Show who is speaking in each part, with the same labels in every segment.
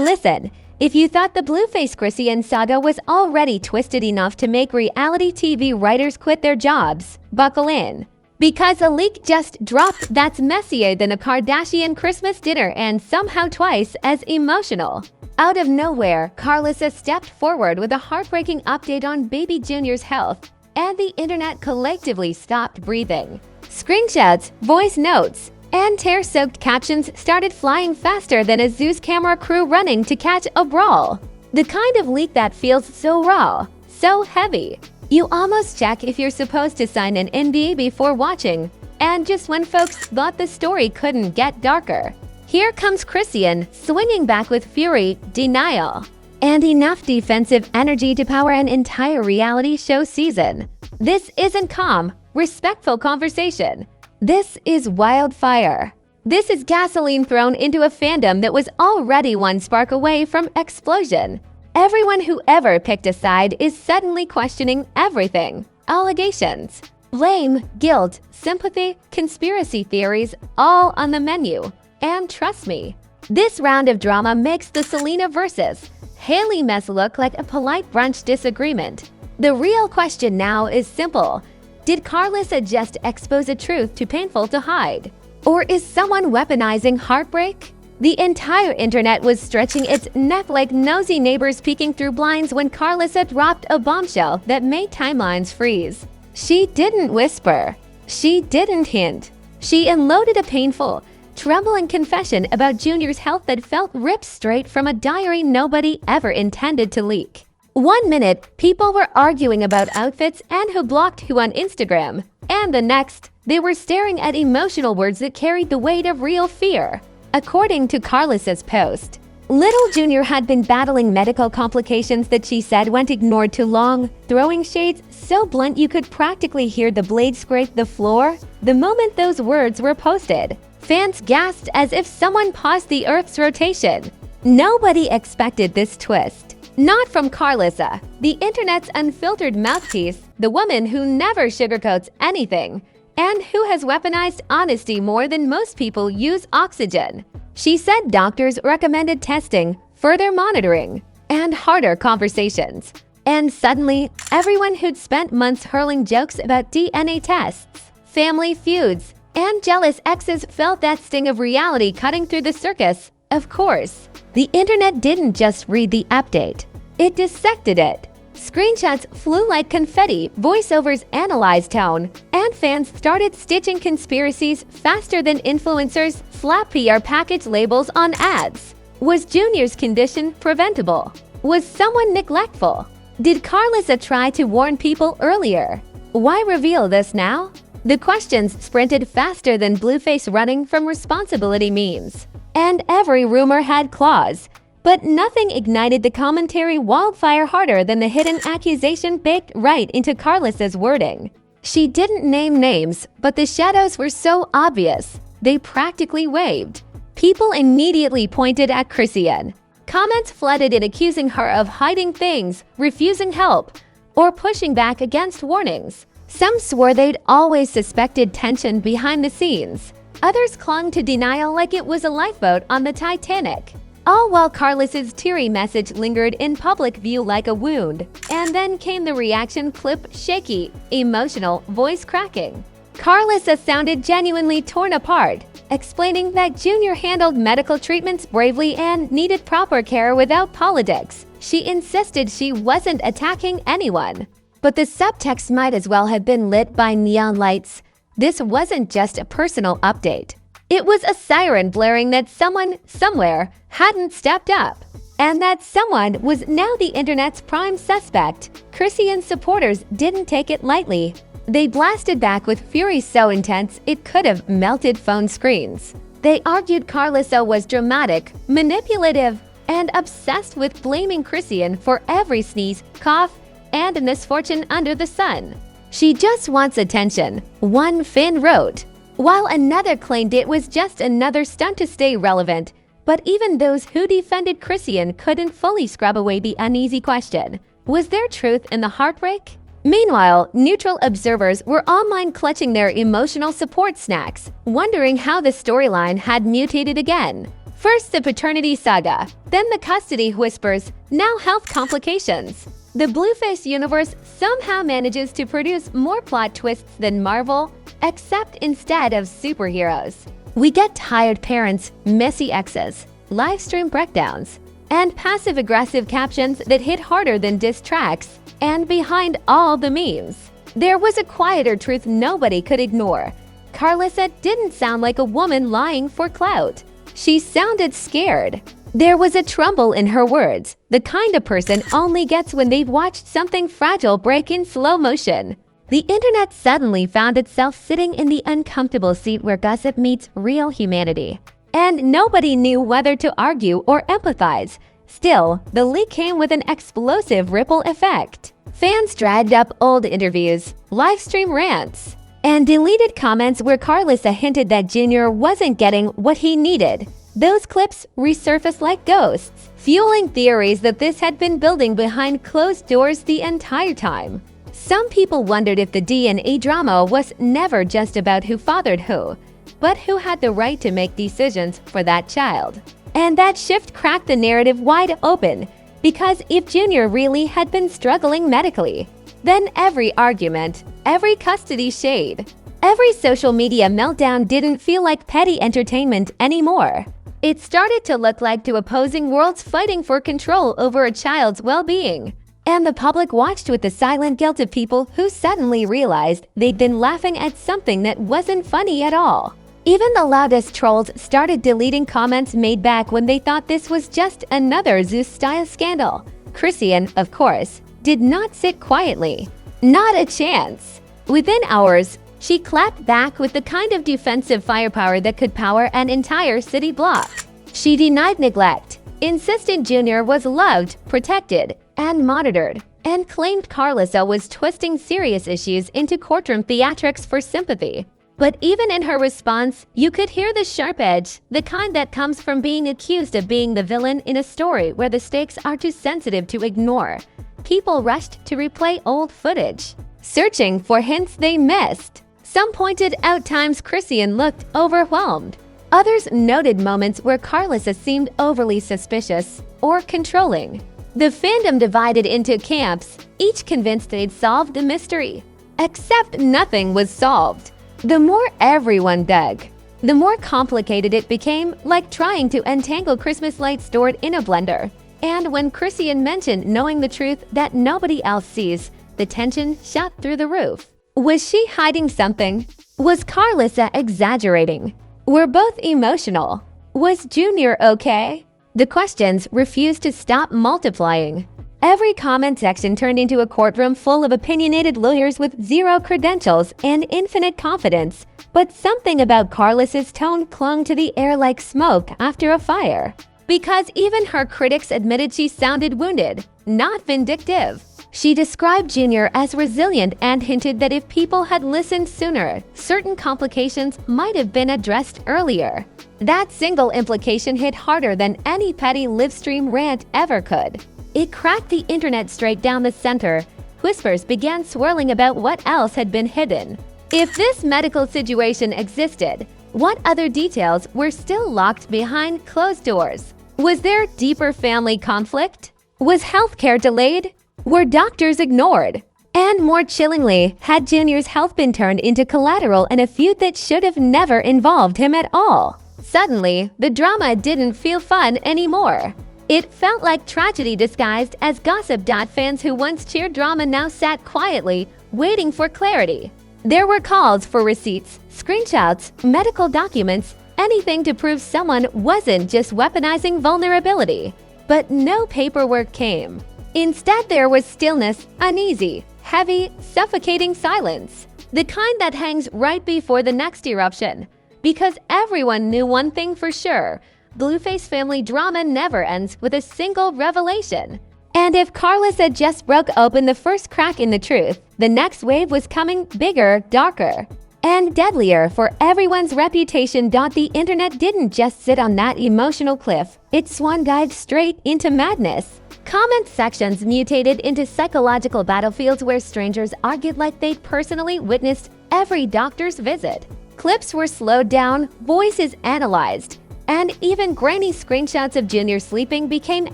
Speaker 1: Listen, if you thought the Blueface Chrisean saga was already twisted enough to make reality TV writers quit their jobs, buckle in. Because a leak just dropped that's messier than a Kardashian Christmas dinner and somehow twice as emotional. Out of nowhere, Karlissa stepped forward with a heartbreaking update on baby Junior's health, and the internet collectively stopped breathing. Screenshots, voice notes, and tear-soaked captions started flying faster than a Zeus camera crew running to catch a brawl. The kind of leak that feels so raw, so heavy. You almost check if you're supposed to sign an NDA before watching, and just when folks thought the story couldn't get darker. Here comes Chrisean, swinging back with fury, denial, and enough defensive energy to power an entire reality show season. This isn't calm, respectful conversation. This is wildfire. This is gasoline thrown into a fandom that was already one spark away from explosion. Everyone who ever picked a side is suddenly questioning everything. Allegations, blame, guilt, sympathy, conspiracy theories, all on the menu. And trust me, this round of drama makes the Selena versus Hailey mess look like a polite brunch disagreement. The real question now is simple. Did Karlissa just expose a truth too painful to hide? Or is someone weaponizing heartbreak? The entire internet was stretching its neck like nosy neighbors peeking through blinds when Karlissa dropped a bombshell that made timelines freeze. She didn't whisper. She didn't hint. She unloaded a painful, trembling confession about Junior's health that felt ripped straight from a diary nobody ever intended to leak. 1 minute, people were arguing about outfits and who blocked who on Instagram. And the next, they were staring at emotional words that carried the weight of real fear. According to Karlissa's post, little Junior had been battling medical complications that she said went ignored too long, throwing shades so blunt you could practically hear the blade scrape the floor the moment those words were posted. Fans gasped as if someone paused the Earth's rotation. Nobody expected this twist. Not from Karlissa, the internet's unfiltered mouthpiece, the woman who never sugarcoats anything, and who has weaponized honesty more than most people use oxygen. She said doctors recommended testing, further monitoring, and harder conversations. And suddenly, everyone who'd spent months hurling jokes about DNA tests, family feuds, and jealous exes felt that sting of reality cutting through the circus. Of course, the internet didn't just read the update. It dissected it. Screenshots flew like confetti, voiceovers analyzed tone, and fans started stitching conspiracies faster than influencers slap PR package labels on ads. Was Junior's condition preventable? Was someone neglectful? Did Karlissa try to warn people earlier? Why reveal this now? The questions sprinted faster than Blueface running from responsibility memes. And every rumor had claws. But nothing ignited the commentary wildfire harder than the hidden accusation baked right into Karlissa's wording. She didn't name names, but the shadows were so obvious, they practically waved. People immediately pointed at Chrisean. Comments flooded in accusing her of hiding things, refusing help, or pushing back against warnings. Some swore they'd always suspected tension behind the scenes. Others clung to denial like it was a lifeboat on the Titanic. All while Karlissa's teary message lingered in public view like a wound. And then came the reaction clip, shaky, emotional, voice cracking. Karlissa sounded genuinely torn apart, explaining that Junior handled medical treatments bravely and needed proper care without politics. She insisted she wasn't attacking anyone. But the subtext might as well have been lit by neon lights. This wasn't just a personal update. It was a siren blaring that someone, somewhere, hadn't stepped up. And that someone was now the internet's prime suspect. Chrisean supporters didn't take it lightly. They blasted back with fury so intense it could have melted phone screens. They argued Karlissa was dramatic, manipulative, and obsessed with blaming Chrisean for every sneeze, cough, and misfortune under the sun. She just wants attention, one fan wrote, while another claimed it was just another stunt to stay relevant. But even those who defended Chrisean couldn't fully scrub away the uneasy question. Was there truth in the heartbreak? Meanwhile, neutral observers were online clutching their emotional support snacks, wondering how the storyline had mutated again. First the paternity saga, then the custody whispers, now health complications. The Blueface universe somehow manages to produce more plot twists than Marvel, except instead of superheroes. We get tired parents, messy exes, livestream breakdowns, and passive-aggressive captions that hit harder than diss tracks. And behind all the memes, there was a quieter truth nobody could ignore. Karlissa didn't sound like a woman lying for clout. She sounded scared. There was a tremble in her words, the kind a person only gets when they've watched something fragile break in slow motion. The internet suddenly found itself sitting in the uncomfortable seat where gossip meets real humanity. And nobody knew whether to argue or empathize. Still, the leak came with an explosive ripple effect. Fans dragged up old interviews, livestream rants, and deleted comments where Karlissa hinted that Junior wasn't getting what he needed. Those clips resurfaced like ghosts, fueling theories that this had been building behind closed doors the entire time. Some people wondered if the DNA drama was never just about who fathered who, but who had the right to make decisions for that child. And that shift cracked the narrative wide open, because if Junior really had been struggling medically, then every argument, every custody shade, every social media meltdown didn't feel like petty entertainment anymore. It started to look like two opposing worlds fighting for control over a child's well-being. And the public watched with the silent guilt of people who suddenly realized they'd been laughing at something that wasn't funny at all. Even the loudest trolls started deleting comments made back when they thought this was just another Zeus-style scandal. Chrisean, of course, did not sit quietly. Not a chance. Within hours, she clapped back with the kind of defensive firepower that could power an entire city block. She denied neglect, insisted Junior was loved, protected, and monitored, and claimed Karlissa was twisting serious issues into courtroom theatrics for sympathy. But even in her response, you could hear the sharp edge, the kind that comes from being accused of being the villain in a story where the stakes are too sensitive to ignore. People rushed to replay old footage, searching for hints they missed. Some pointed out times Chrisean looked overwhelmed. Others noted moments where Karlissa seemed overly suspicious or controlling. The fandom divided into camps, each convinced they'd solved the mystery. Except nothing was solved. The more everyone dug, the more complicated it became, like trying to untangle Christmas lights stored in a blender. And when Chrisean mentioned knowing the truth that nobody else sees, the tension shot through the roof. Was she hiding something? Was Karlissa exaggerating? Were both emotional? Was Junior okay? The questions refused to stop multiplying. Every comment section turned into a courtroom full of opinionated lawyers with zero credentials and infinite confidence. But something about Karlissa's tone clung to the air like smoke after a fire. Because even her critics admitted she sounded wounded, not vindictive. She described Junior as resilient and hinted that if people had listened sooner, certain complications might have been addressed earlier. That single implication hit harder than any petty livestream rant ever could. It cracked the internet straight down the center. Whispers began swirling about what else had been hidden. If this medical situation existed, what other details were still locked behind closed doors? Was there deeper family conflict? Was healthcare delayed? Were doctors ignored? And more chillingly, had Junior's health been turned into collateral in a feud that should have never involved him at all? Suddenly, the drama didn't feel fun anymore. It felt like tragedy disguised as gossip. Fans who once cheered drama now sat quietly, waiting for clarity. There were calls for receipts, screenshots, medical documents, anything to prove someone wasn't just weaponizing vulnerability. But no paperwork came. Instead, there was stillness, uneasy, heavy, suffocating silence. The kind that hangs right before the next eruption. Because everyone knew one thing for sure. Blueface family drama never ends with a single revelation. And if Karlissa just broke open the first crack in the truth, the next wave was coming bigger, darker, and deadlier for everyone's reputation. The internet didn't just sit on that emotional cliff. It swan dived straight into madness. Comment sections mutated into psychological battlefields where strangers argued like they'd personally witnessed every doctor's visit. Clips were slowed down, voices analyzed, and even grainy screenshots of Junior sleeping became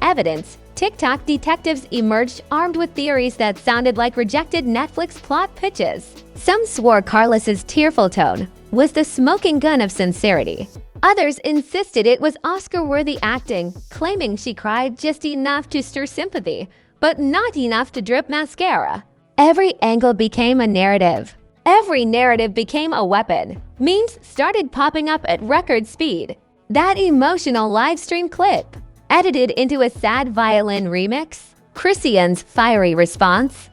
Speaker 1: evidence. TikTok detectives emerged armed with theories that sounded like rejected Netflix plot pitches. Some swore Karlissa's tearful tone was the smoking gun of sincerity. Others insisted it was Oscar-worthy acting, claiming she cried just enough to stir sympathy, but not enough to drip mascara. Every angle became a narrative. Every narrative became a weapon. Memes started popping up at record speed. That emotional livestream clip, edited into a sad violin remix. Chrisean's fiery response.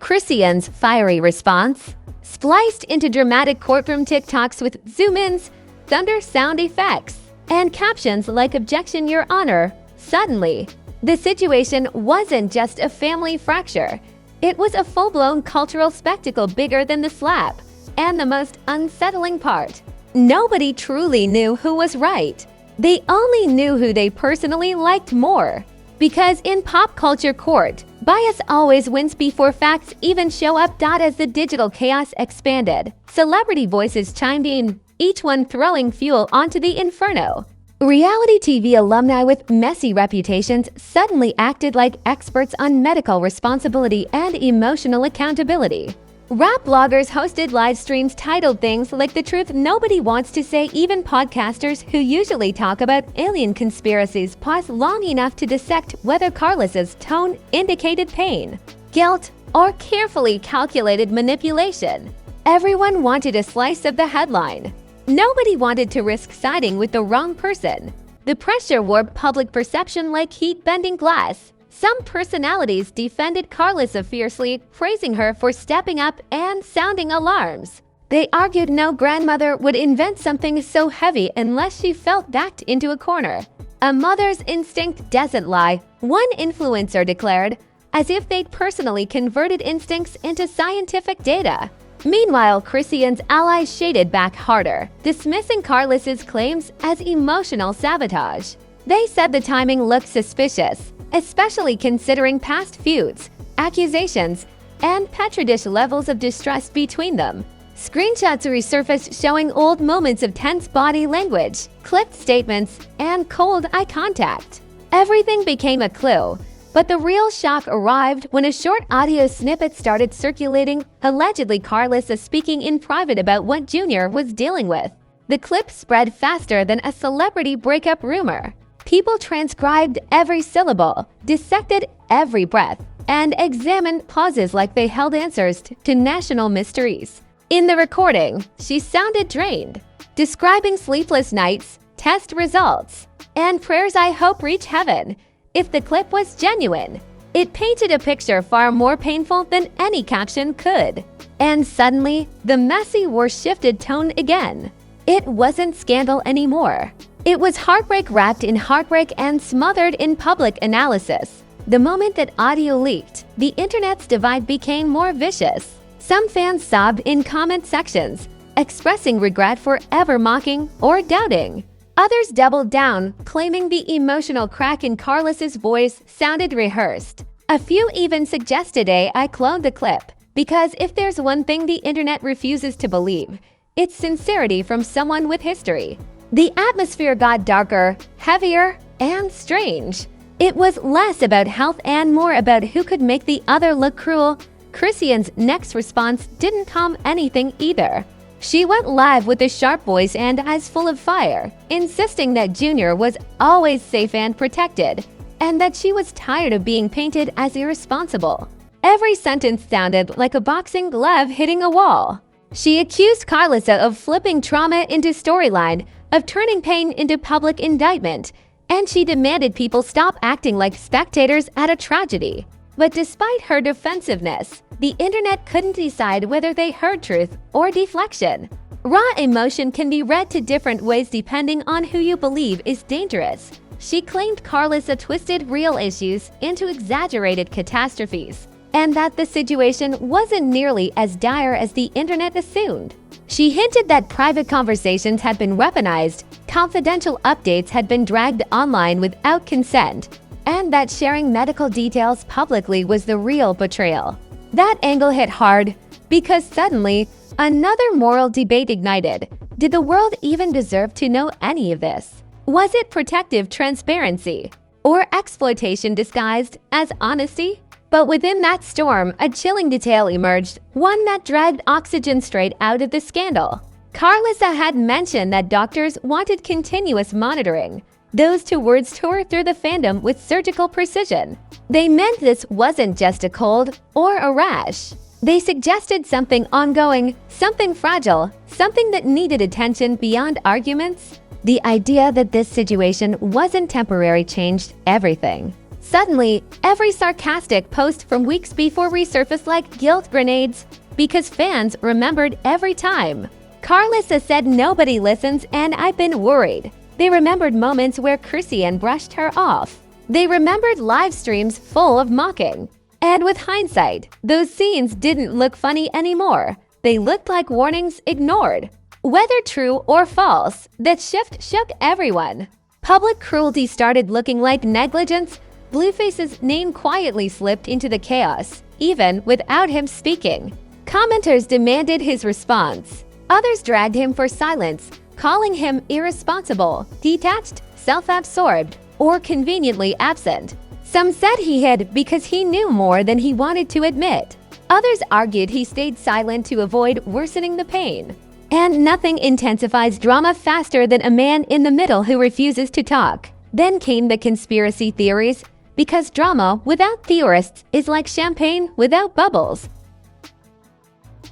Speaker 1: Chrisean's fiery response. Spliced into dramatic courtroom TikToks with zoom-ins, thunder sound effects, and captions like "Objection, Your Honor." Suddenly, the situation wasn't just a family fracture. It was a full-blown cultural spectacle bigger than the slap. And the most unsettling part, nobody truly knew who was right. They only knew who they personally liked more. Because in pop culture court, bias always wins before facts even show up. As the digital chaos expanded, celebrity voices chimed in, each one throwing fuel onto the inferno. Reality TV alumni with messy reputations suddenly acted like experts on medical responsibility and emotional accountability. Rap bloggers hosted live streams titled things like "The Truth Nobody Wants to Say." Even podcasters who usually talk about alien conspiracies paused long enough to dissect whether Karlissa's tone indicated pain, guilt, or carefully calculated manipulation. Everyone wanted a slice of the headline. Nobody wanted to risk siding with the wrong person. The pressure warped public perception like heat-bending glass. Some personalities defended Karlissa fiercely, praising her for stepping up and sounding alarms. They argued no grandmother would invent something so heavy unless she felt backed into a corner. "A mother's instinct doesn't lie," one influencer declared, as if they'd personally converted instincts into scientific data. Meanwhile, Chrisean's allies shaded back harder, dismissing Karlissa's claims as emotional sabotage. They said the timing looked suspicious, especially considering past feuds, accusations, and petri dish levels of distrust between them. Screenshots resurfaced showing old moments of tense body language, clipped statements, and cold eye contact. Everything became a clue, but the real shock arrived when a short audio snippet started circulating, allegedly Karlissa speaking in private about what Junior was dealing with. The clip spread faster than a celebrity breakup rumor. People transcribed every syllable, dissected every breath, and examined pauses like they held answers to national mysteries. In the recording, she sounded drained, describing sleepless nights, test results, and prayers I hope reach heaven. If the clip was genuine, it painted a picture far more painful than any caption could. And suddenly, the messy war shifted tone again. It wasn't scandal anymore. It was heartbreak wrapped in heartbreak and smothered in public analysis. The moment that audio leaked, the internet's divide became more vicious. Some fans sobbed in comment sections, expressing regret for ever mocking or doubting. Others doubled down, claiming the emotional crack in Karlissa's voice sounded rehearsed. A few even suggested I cloned the clip, because if there's one thing the internet refuses to believe, it's sincerity from someone with history. The atmosphere got darker, heavier, and strange. It was less about health and more about who could make the other look cruel. Chrisean's next response didn't calm anything either. She went live with a sharp voice and eyes full of fire, insisting that Junior was always safe and protected, and that she was tired of being painted as irresponsible. Every sentence sounded like a boxing glove hitting a wall. She accused Karlissa of flipping trauma into storyline, of turning pain into public indictment, and she demanded people stop acting like spectators at a tragedy. But despite her defensiveness, the internet couldn't decide whether they heard truth or deflection. Raw emotion can be read to different ways depending on who you believe is dangerous. She claimed Karlissa twisted real issues into exaggerated catastrophes, and that the situation wasn't nearly as dire as the internet assumed. She hinted that private conversations had been weaponized, confidential updates had been dragged online without consent, and that sharing medical details publicly was the real betrayal. That angle hit hard because suddenly, another moral debate ignited. Did the world even deserve to know any of this? Was it protective transparency? Or exploitation disguised as honesty? But within that storm, a chilling detail emerged, one that dragged oxygen straight out of the scandal. Karlissa had mentioned that doctors wanted continuous monitoring. Those two words tore through the fandom with surgical precision. They meant this wasn't just a cold or a rash. They suggested something ongoing, something fragile, something that needed attention beyond arguments. The idea that this situation wasn't temporary changed everything. Suddenly, every sarcastic post from weeks before resurfaced like guilt grenades because fans remembered every time. Karlissa said nobody listens and I've been worried. They remembered moments where Chrisean brushed her off. They remembered live streams full of mocking. And with hindsight, those scenes didn't look funny anymore. They looked like warnings ignored. Whether true or false, that shift shook everyone. Public cruelty started looking like negligence. Blueface's name quietly slipped into the chaos, even without him speaking. Commenters demanded his response. Others dragged him for silence, calling him irresponsible, detached, self-absorbed, or conveniently absent. Some said he hid because he knew more than he wanted to admit. Others argued he stayed silent to avoid worsening the pain. And nothing intensifies drama faster than a man in the middle who refuses to talk. Then came the conspiracy theories, because drama without theorists is like champagne without bubbles.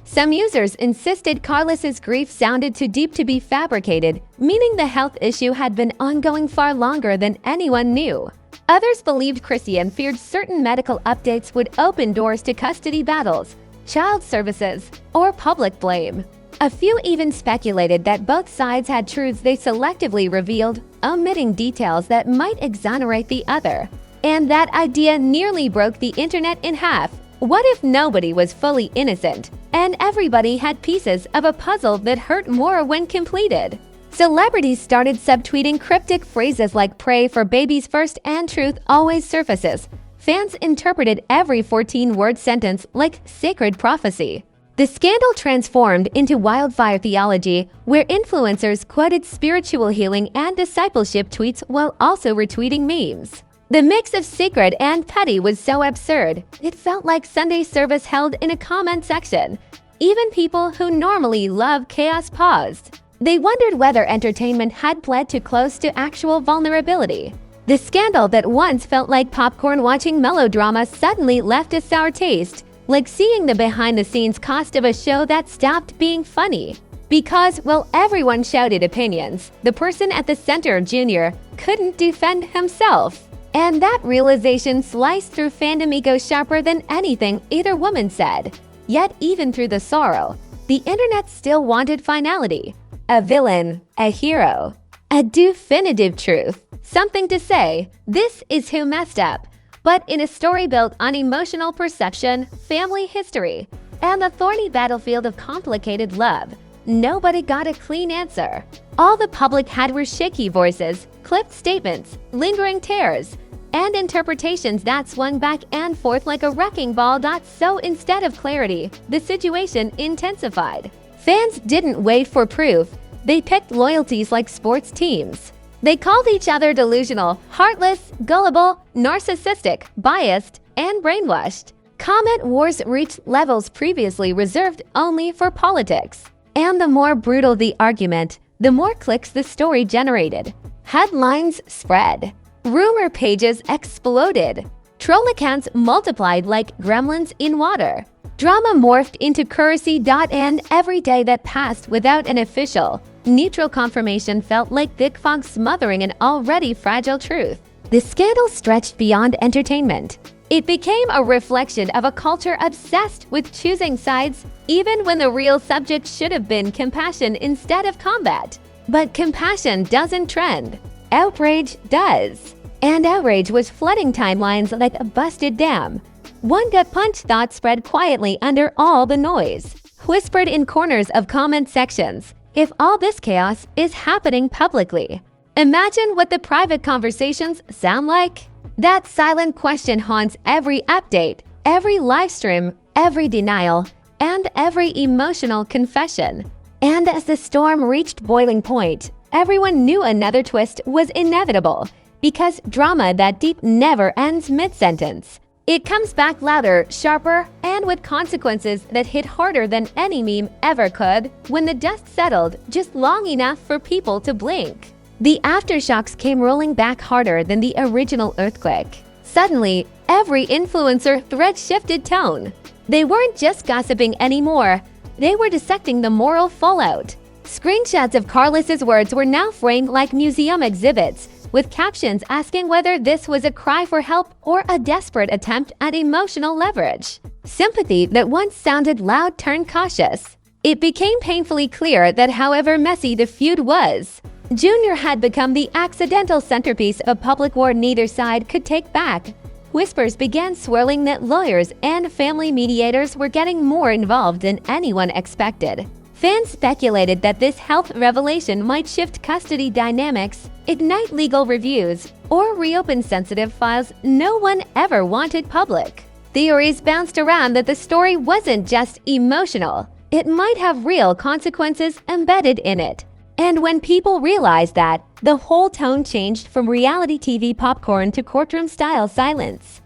Speaker 1: Some users insisted Karlissa's grief sounded too deep to be fabricated, meaning the health issue had been ongoing far longer than anyone knew. Others believed Chrisean feared certain medical updates would open doors to custody battles, child services, or public blame. A few even speculated that both sides had truths they selectively revealed, omitting details that might exonerate the other. And that idea nearly broke the internet in half. What if nobody was fully innocent, and everybody had pieces of a puzzle that hurt more when completed? Celebrities started subtweeting cryptic phrases like "pray for babies first" and "truth always surfaces." Fans interpreted every 14-word sentence like sacred prophecy. The scandal transformed into wildfire theology, where influencers quoted spiritual healing and discipleship tweets while also retweeting memes. The mix of sacred and petty was so absurd, it felt like Sunday service held in a comment section. Even people who normally love chaos paused. They wondered whether entertainment had bled too close to actual vulnerability. The scandal that once felt like popcorn watching melodrama suddenly left a sour taste, like seeing the behind-the-scenes cost of a show that stopped being funny. Because, while everyone shouted opinions, the person at the center, Junior, couldn't defend himself. And that realization sliced through fandom ego sharper than anything either woman said. Yet even through the sorrow, the internet still wanted finality. A villain, a hero, a definitive truth. Something to say, this is who messed up. But in a story built on emotional perception, family history, and the thorny battlefield of complicated love, nobody got a clean answer. All the public had were shaky voices, clipped statements, lingering tears, and interpretations that swung back and forth like a wrecking ball. So instead of clarity, the situation intensified. Fans didn't wait for proof. They picked loyalties like sports teams. They called each other delusional, heartless, gullible, narcissistic, biased, and brainwashed. Comment wars reached levels previously reserved only for politics. And the more brutal the argument, the more clicks the story generated. Headlines spread. Rumor pages exploded. Troll accounts multiplied like gremlins in water. Drama morphed into currency. And every day that passed without an official, neutral confirmation felt like thick fog smothering an already fragile truth. The scandal stretched beyond entertainment. It became a reflection of a culture obsessed with choosing sides, even when the real subject should have been compassion instead of combat. But compassion doesn't trend. Outrage does. And outrage was flooding timelines like a busted dam. One gut punch thought spread quietly under all the noise, whispered in corners of comment sections. If all this chaos is happening publicly, imagine what the private conversations sound like. That silent question haunts every update, every live stream, every denial, and every emotional confession. And as the storm reached boiling point, Everyone knew another twist was inevitable, because drama that deep never ends mid-sentence. It comes back louder, sharper, and with consequences that hit harder than any meme ever could when the dust settled just long enough for people to blink. The aftershocks came rolling back harder than the original earthquake. Suddenly, every influencer thread shifted tone. They weren't just gossiping anymore, they were dissecting the moral fallout. Screenshots of Karlissa's words were now framed like museum exhibits, with captions asking whether this was a cry for help or a desperate attempt at emotional leverage. Sympathy that once sounded loud turned cautious. It became painfully clear that however messy the feud was, Junior had become the accidental centerpiece of a public war neither side could take back. Whispers began swirling that lawyers and family mediators were getting more involved than anyone expected. Fans speculated that this health revelation might shift custody dynamics, ignite legal reviews, or reopen sensitive files no one ever wanted public. Theories bounced around that the story wasn't just emotional, it might have real consequences embedded in it. And when people realized that, the whole tone changed from reality TV popcorn to courtroom-style silence.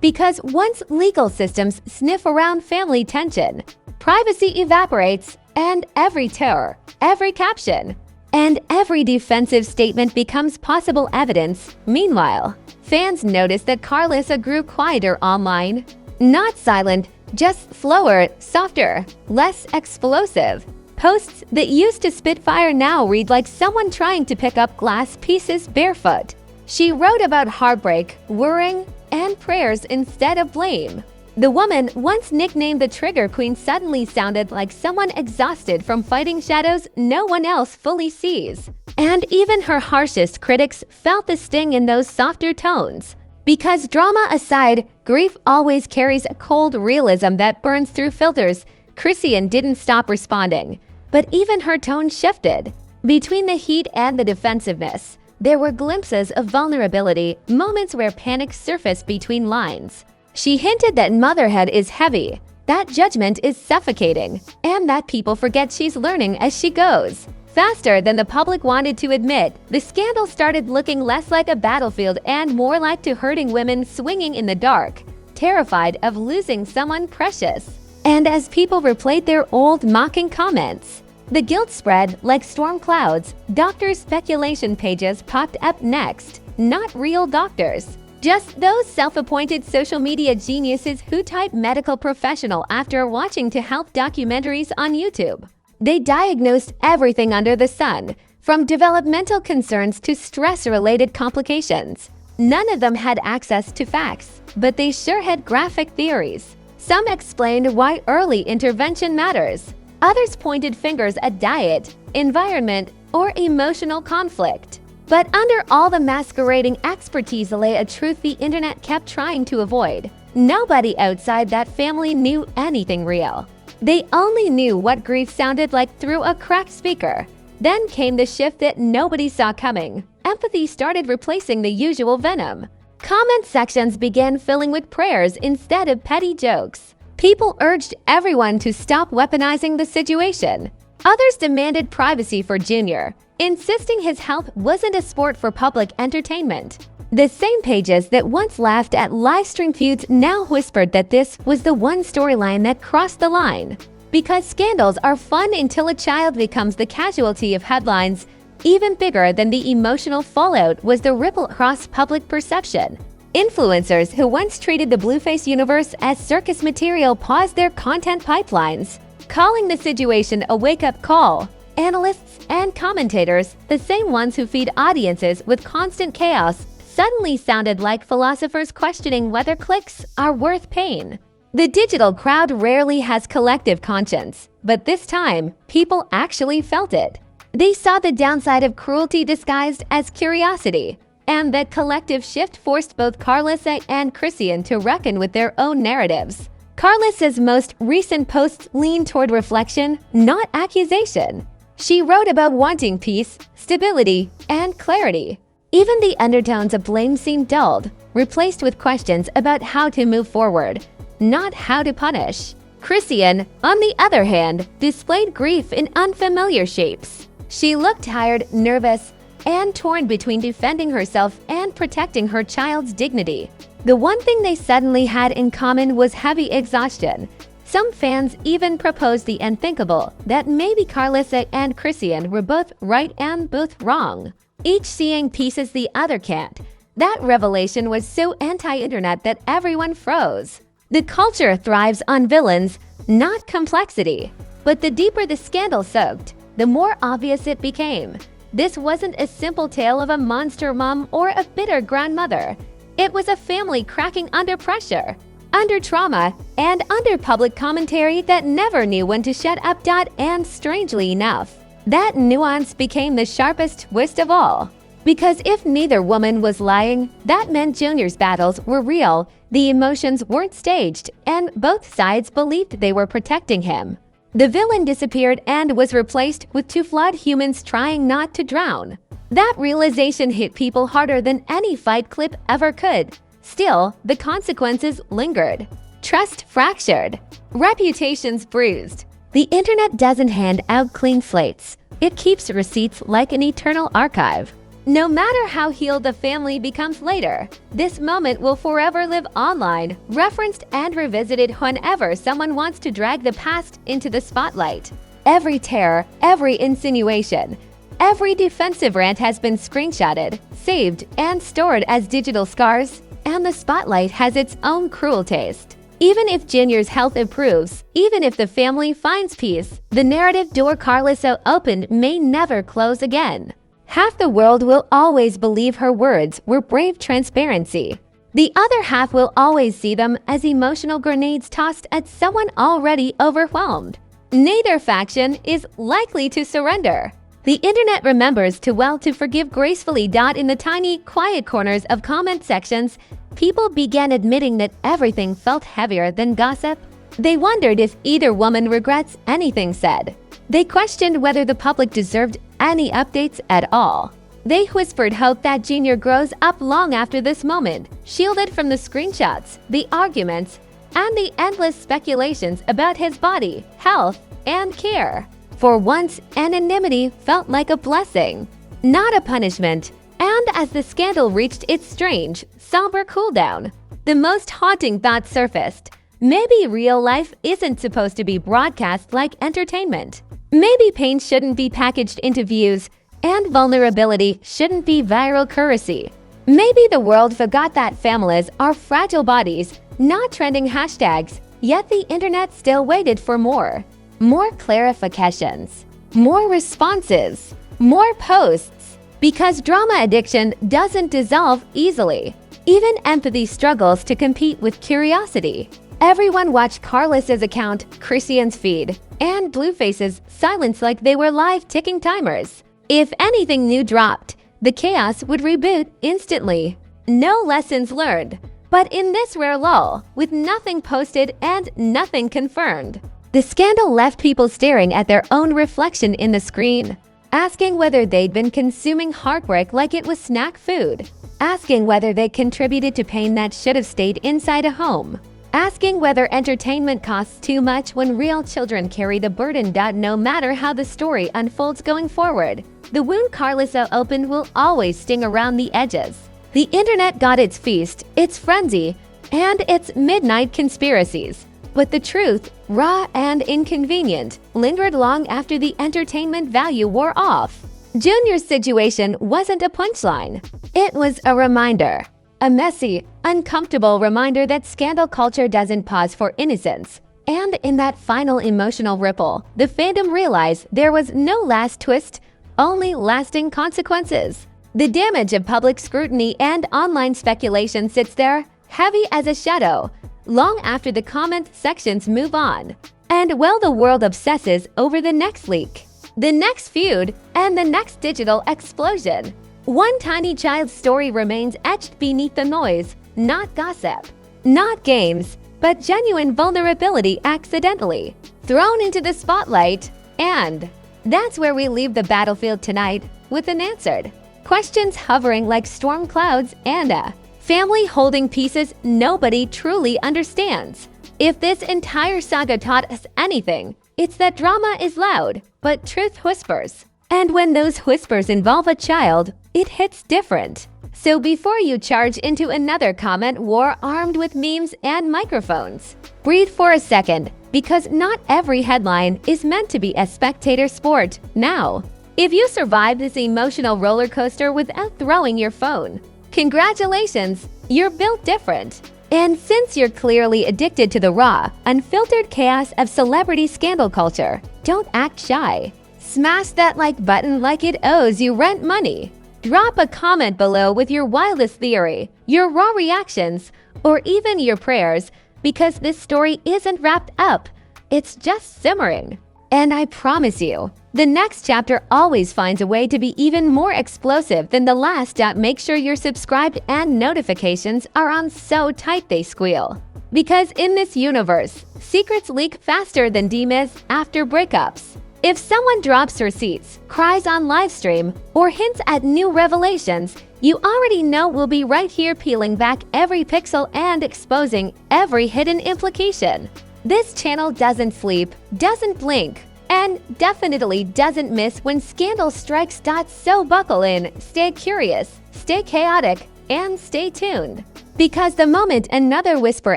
Speaker 1: Because once legal systems sniff around family tension, privacy evaporates, and every terror, every caption, and every defensive statement becomes possible evidence. Meanwhile, fans noticed that Karlissa grew quieter online. Not silent, just slower, softer, less explosive. Posts that used to spit fire now read like someone trying to pick up glass pieces barefoot. She wrote about heartbreak, worrying, and prayers instead of blame. The woman, once nicknamed the Trigger Queen, suddenly sounded like someone exhausted from fighting shadows no one else fully sees. And even her harshest critics felt the sting in those softer tones. Because drama aside, grief always carries a cold realism that burns through filters. Chrisean didn't stop responding, but even her tone shifted. Between the heat and the defensiveness, there were glimpses of vulnerability, moments where panic surfaced between lines. She hinted that motherhood is heavy, that judgment is suffocating, and that people forget she's learning as she goes. Faster than the public wanted to admit, the scandal started looking less like a battlefield and more like two hurting women swinging in the dark, terrified of losing someone precious. And as people replayed their old mocking comments, the guilt spread like storm clouds. Doctors' speculation pages popped up next, not real doctors. Just those self-appointed social media geniuses who type medical professional after watching health documentaries on YouTube. They diagnosed everything under the sun, from developmental concerns to stress-related complications. None of them had access to facts, but they sure had graphic theories. Some explained why early intervention matters. Others pointed fingers at diet, environment, or emotional conflict. But under all the masquerading expertise lay a truth the internet kept trying to avoid. Nobody outside that family knew anything real. They only knew what grief sounded like through a cracked speaker. Then came the shift that nobody saw coming. Empathy started replacing the usual venom. Comment sections began filling with prayers instead of petty jokes. People urged everyone to stop weaponizing the situation. Others demanded privacy for Junior, insisting his health wasn't a sport for public entertainment. The same pages that once laughed at live-stream feuds now whispered that this was the one storyline that crossed the line. Because scandals are fun until a child becomes the casualty of headlines, even bigger than the emotional fallout was the ripple across public perception. Influencers who once treated the Blueface universe as circus material paused their content pipelines, calling the situation a wake-up call. Analysts and commentators, the same ones who feed audiences with constant chaos, suddenly sounded like philosophers questioning whether clicks are worth pain. The digital crowd rarely has collective conscience, but this time, people actually felt it. They saw the downside of cruelty disguised as curiosity, and that collective shift forced both Karlissa and Chrisean to reckon with their own narratives. Karlissa's most recent posts lean toward reflection, not accusation. She wrote about wanting peace, stability, and clarity. Even the undertones of blame seemed dulled, replaced with questions about how to move forward, not how to punish. Chrisean, on the other hand, displayed grief in unfamiliar shapes. She looked tired, nervous, and torn between defending herself and protecting her child's dignity. The one thing they suddenly had in common was heavy exhaustion. Some fans even proposed the unthinkable, that maybe Karlissa and Chrisean were both right and both wrong, each seeing pieces the other can't. That revelation was so anti-internet that everyone froze. The culture thrives on villains, not complexity. But the deeper the scandal soaked, the more obvious it became. This wasn't a simple tale of a monster mom or a bitter grandmother. It was a family cracking under pressure, under trauma, and under public commentary that never knew when to shut up. And strangely enough, that nuance became the sharpest twist of all. Because if neither woman was lying, that meant Junior's battles were real, the emotions weren't staged, and both sides believed they were protecting him. The villain disappeared and was replaced with two flawed humans trying not to drown. That realization hit people harder than any fight clip ever could. Still, the consequences lingered. Trust fractured. Reputations bruised. The internet doesn't hand out clean slates. It keeps receipts like an eternal archive. No matter how healed the family becomes later, this moment will forever live online, referenced and revisited whenever someone wants to drag the past into the spotlight. Every tear, every insinuation, every defensive rant has been screenshotted, saved, and stored as digital scars, and the spotlight has its own cruel taste. Even if Junior's health improves, even if the family finds peace, the narrative door Karlissa opened may never close again. Half the world will always believe her words were brave transparency. The other half will always see them as emotional grenades tossed at someone already overwhelmed. Neither faction is likely to surrender. The internet remembers too well to forgive gracefully. In the tiny, quiet corners of comment sections, people began admitting that everything felt heavier than gossip. They wondered if either woman regrets anything said. They questioned whether the public deserved any updates at all. They whispered hope that Junior grows up long after this moment, shielded from the screenshots, the arguments, and the endless speculations about his body, health, and care. For once, anonymity felt like a blessing, not a punishment. And as the scandal reached its strange, somber cooldown, the most haunting thought surfaced. Maybe real life isn't supposed to be broadcast like entertainment. Maybe pain shouldn't be packaged into views, and vulnerability shouldn't be viral currency. Maybe the world forgot that families are fragile bodies, not trending hashtags, yet the internet still waited for more. More clarifications, more responses, more posts. Because drama addiction doesn't dissolve easily. Even empathy struggles to compete with curiosity. Everyone watched Karlissa's account, Chrisean's feed, and Blueface's silence like they were live ticking timers. If anything new dropped, the chaos would reboot instantly. No lessons learned. But in this rare lull, with nothing posted and nothing confirmed, the scandal left people staring at their own reflection in the screen, asking whether they'd been consuming heartbreak like it was snack food, asking whether they contributed to pain that should have stayed inside a home, asking whether entertainment costs too much when real children carry the burden. No matter how the story unfolds going forward, the wound Karlissa opened will always sting around the edges. The internet got its feast, its frenzy, and its midnight conspiracies. But the truth, raw and inconvenient, lingered long after the entertainment value wore off. Junior's situation wasn't a punchline. It was a reminder. A messy, uncomfortable reminder that scandal culture doesn't pause for innocence. And in that final emotional ripple, the fandom realized there was no last twist, only lasting consequences. The damage of public scrutiny and online speculation sits there, heavy as a shadow, long after the comment sections move on. And while the world obsesses over the next leak, the next feud, and the next digital explosion, one tiny child's story remains etched beneath the noise, not gossip, not games, but genuine vulnerability accidentally thrown into the spotlight. And that's where we leave the battlefield tonight, with unanswered questions hovering like storm clouds and a family holding pieces nobody truly understands. If this entire saga taught us anything, it's that drama is loud, but truth whispers. And when those whispers involve a child, it hits different. So before you charge into another comment war armed with memes and microphones, breathe for a second, because not every headline is meant to be a spectator sport now. If you survived this emotional roller coaster without throwing your phone, congratulations, you're built different. And since you're clearly addicted to the raw, unfiltered chaos of celebrity scandal culture, don't act shy. Smash that like button like it owes you rent money. Drop a comment below with your wildest theory, your raw reactions, or even your prayers, because this story isn't wrapped up. It's just simmering. And I promise you, the next chapter always finds a way to be even more explosive than the last. Make sure you're subscribed and notifications are on so tight they squeal. Because in this universe, secrets leak faster than demons after breakups. If someone drops receipts, cries on livestream, or hints at new revelations, you already know we'll be right here peeling back every pixel and exposing every hidden implication. This channel doesn't sleep, doesn't blink, and definitely doesn't miss when scandal strikes. So buckle in, stay curious, stay chaotic, and stay tuned. Because the moment another whisper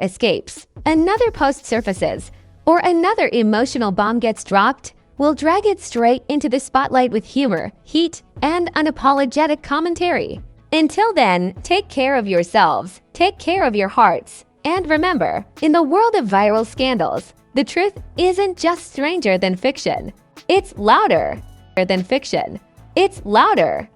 Speaker 1: escapes, another post surfaces, or another emotional bomb gets dropped, we'll drag it straight into the spotlight with humor, heat, and unapologetic commentary. Until then, take care of yourselves, take care of your hearts, and remember, in the world of viral scandals, the truth isn't just stranger than fiction. It's louder than fiction. It's louder